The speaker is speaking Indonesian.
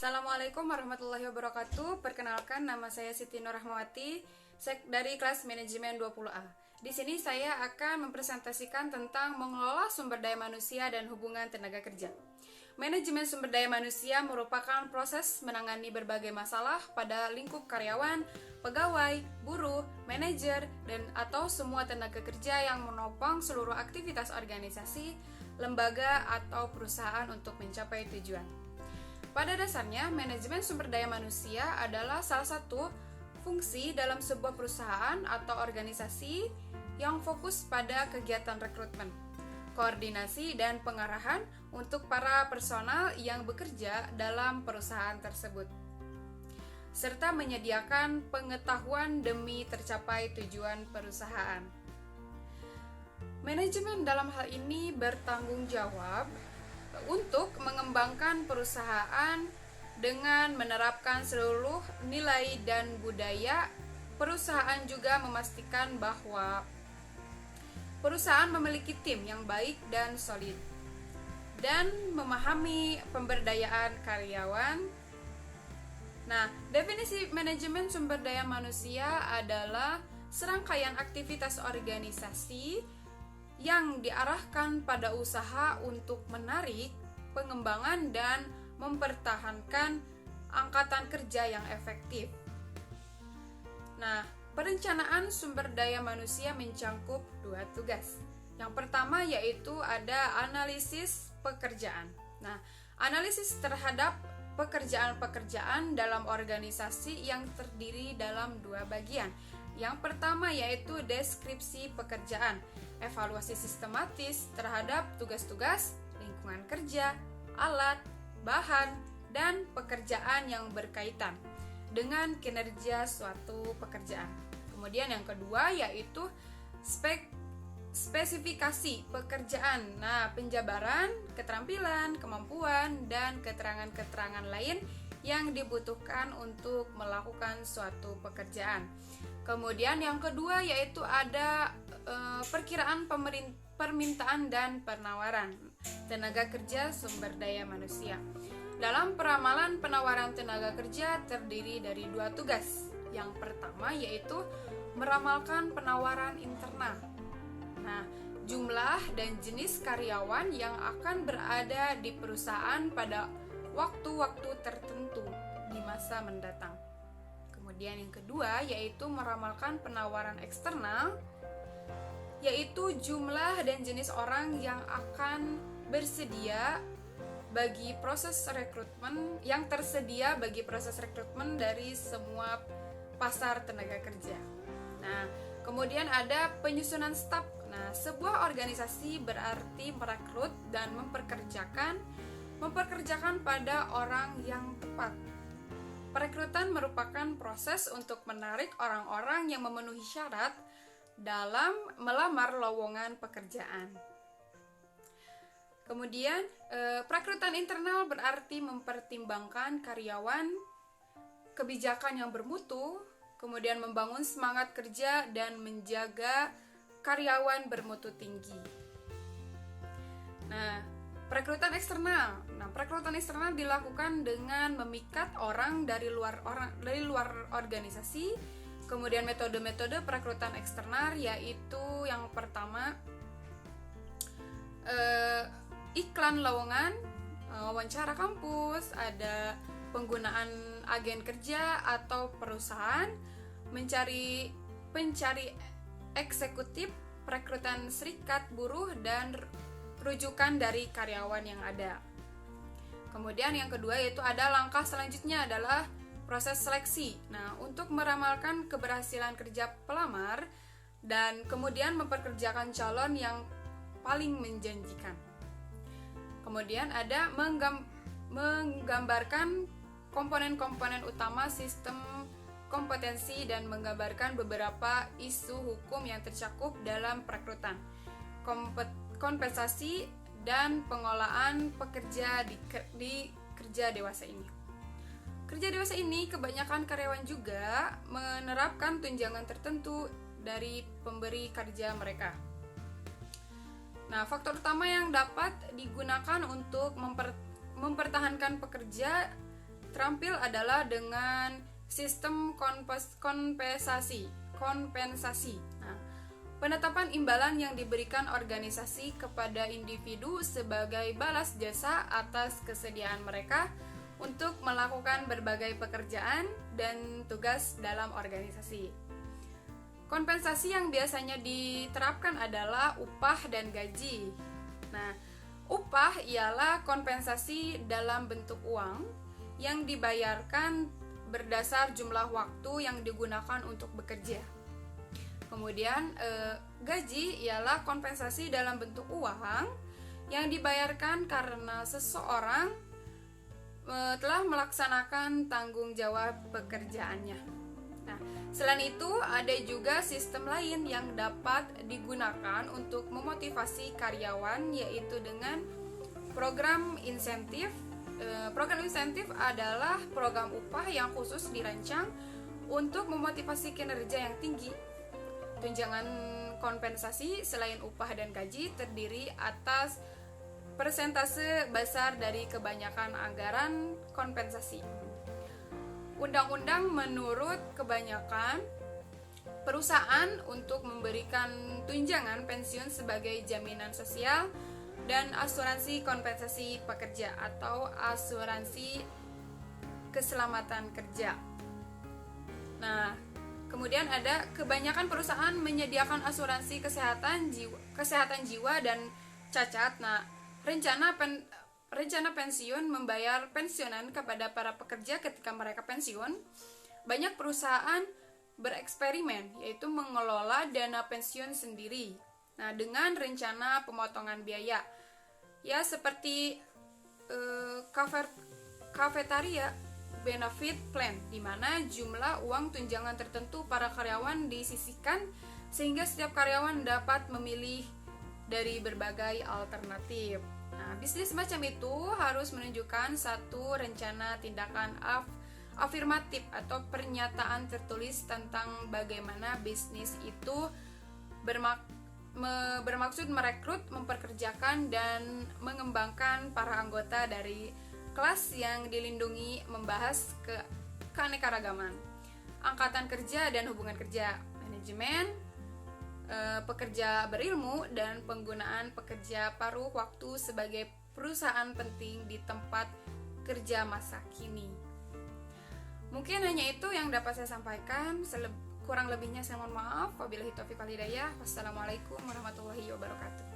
Assalamualaikum warahmatullahi wabarakatuh. Perkenalkan, nama saya Siti Nur Rahmawati dari kelas manajemen 20A. Di sini saya akan mempresentasikan tentang mengelola sumber daya manusia dan hubungan tenaga kerja. Manajemen sumber daya manusia merupakan proses menangani berbagai masalah pada lingkup karyawan, pegawai, buruh, manajer, dan atau semua tenaga kerja yang menopang seluruh aktivitas organisasi, lembaga, atau perusahaan untuk mencapai tujuan. Pada dasarnya, manajemen sumber daya manusia adalah salah satu fungsi dalam sebuah perusahaan atau organisasi yang fokus pada kegiatan rekrutmen, koordinasi, dan pengarahan untuk para personal yang bekerja dalam perusahaan tersebut, serta menyediakan pengetahuan demi tercapai tujuan perusahaan. Manajemen dalam hal ini bertanggung jawab untuk mengembangkan perusahaan dengan menerapkan seluruh nilai dan budaya. Perusahaan juga memastikan bahwa perusahaan memiliki tim yang baik dan solid dan memahami pemberdayaan karyawan. Nah, definisi manajemen sumber daya manusia adalah serangkaian aktivitas organisasi yang diarahkan pada usaha untuk menarik, pengembangan, dan mempertahankan angkatan kerja yang efektif. Nah, perencanaan sumber daya manusia mencangkup dua tugas. Yang pertama yaitu ada analisis pekerjaan. Nah, analisis terhadap pekerjaan-pekerjaan dalam organisasi yang terdiri dalam dua bagian. Yang pertama yaitu deskripsi pekerjaan, evaluasi sistematis terhadap tugas-tugas, lingkungan kerja, alat, bahan, dan pekerjaan yang berkaitan dengan kinerja suatu pekerjaan. Kemudian yang kedua yaitu spesifikasi pekerjaan. Nah, penjabaran, keterampilan, kemampuan, dan keterangan-keterangan lain yang dibutuhkan untuk melakukan suatu pekerjaan. Kemudian yang kedua yaitu ada perkiraan permintaan dan penawaran tenaga kerja sumber daya manusia. Dalam peramalan penawaran tenaga kerja terdiri dari dua tugas. Yang pertama yaitu meramalkan penawaran internal. Nah, jumlah dan jenis karyawan yang akan berada di perusahaan pada waktu-waktu tertentu di masa mendatang. Kemudian yang kedua yaitu meramalkan penawaran eksternal, yaitu jumlah dan jenis orang yang akan bersedia bagi proses rekrutmen, yang tersedia bagi proses rekrutmen dari semua pasar tenaga kerja. Nah, kemudian ada penyusunan staf. Nah, sebuah organisasi berarti merekrut dan memperkerjakan pada orang yang tepat. Perekrutan merupakan proses untuk menarik orang-orang yang memenuhi syarat dalam melamar lowongan pekerjaan. Kemudian, perekrutan internal berarti mempertimbangkan karyawan, kebijakan yang bermutu, kemudian membangun semangat kerja dan menjaga karyawan bermutu tinggi. Nah, perekrutan eksternal. Nah, perekrutan eksternal dilakukan dengan memikat orang dari luar organisasi. Kemudian metode-metode perekrutan eksternal yaitu yang pertama iklan lowongan, wawancara kampus, ada penggunaan agen kerja atau perusahaan, pencari eksekutif, perekrutan serikat buruh, dan rujukan dari karyawan yang ada. Kemudian yang kedua yaitu ada langkah selanjutnya adalah proses seleksi. Nah, untuk meramalkan keberhasilan kerja pelamar dan kemudian memperkerjakan calon yang paling menjanjikan. Kemudian ada menggambarkan komponen-komponen utama sistem kompetensi dan menggambarkan beberapa isu hukum yang tercakup dalam perekrutan, kompensasi, dan pengolahan pekerja di kerja dewasa ini. Kerja dewasa ini kebanyakan karyawan juga menerapkan tunjangan tertentu dari pemberi kerja mereka. Nah, faktor utama yang dapat digunakan untuk mempertahankan pekerja terampil adalah dengan sistem kompensasi. Nah, penetapan imbalan yang diberikan organisasi kepada individu sebagai balas jasa atas kesediaan mereka untuk melakukan berbagai pekerjaan dan tugas dalam organisasi. Kompensasi yang biasanya diterapkan adalah upah dan gaji. Nah, upah ialah kompensasi dalam bentuk uang yang dibayarkan berdasar jumlah waktu yang digunakan untuk bekerja. Kemudian gaji ialah kompensasi dalam bentuk uang yang dibayarkan karena seseorang telah melaksanakan tanggung jawab pekerjaannya. Nah, selain itu ada juga sistem lain yang dapat digunakan untuk memotivasi karyawan, yaitu dengan program insentif. Program insentif adalah program upah yang khusus dirancang untuk memotivasi kinerja yang tinggi. Tunjangan kompensasi selain upah dan gaji terdiri atas persentase besar dari kebanyakan anggaran kompensasi. Undang-undang menurut kebanyakan perusahaan untuk memberikan tunjangan pensiun sebagai jaminan sosial dan asuransi kompensasi pekerja atau asuransi keselamatan kerja. Nah, kemudian ada kebanyakan perusahaan menyediakan asuransi kesehatan jiwa dan cacat. Nah, rencana pensiun membayar pensiunan kepada para pekerja ketika mereka pensiun. Banyak perusahaan bereksperimen, yaitu mengelola dana pensiun sendiri. Nah, dengan rencana pemotongan biaya, ya seperti cafetaria benefit plan, di mana jumlah uang tunjangan tertentu para karyawan disisihkan sehingga setiap karyawan dapat memilih dari berbagai alternatif. Nah, bisnis macam itu harus menunjukkan satu rencana tindakan afirmatif atau pernyataan tertulis tentang bagaimana bisnis itu bermaksud merekrut, memperkerjakan, dan mengembangkan para anggota dari kelas yang dilindungi, membahas keanekaragaman, angkatan kerja dan hubungan kerja, manajemen, pekerja berilmu, dan penggunaan pekerja paruh waktu sebagai perusahaan penting di tempat kerja masa kini. Mungkin hanya itu yang dapat saya sampaikan. Kurang lebihnya saya mohon maaf. Wabillahi taufiq wal hidayah. Wassalamualaikum warahmatullahi wabarakatuh.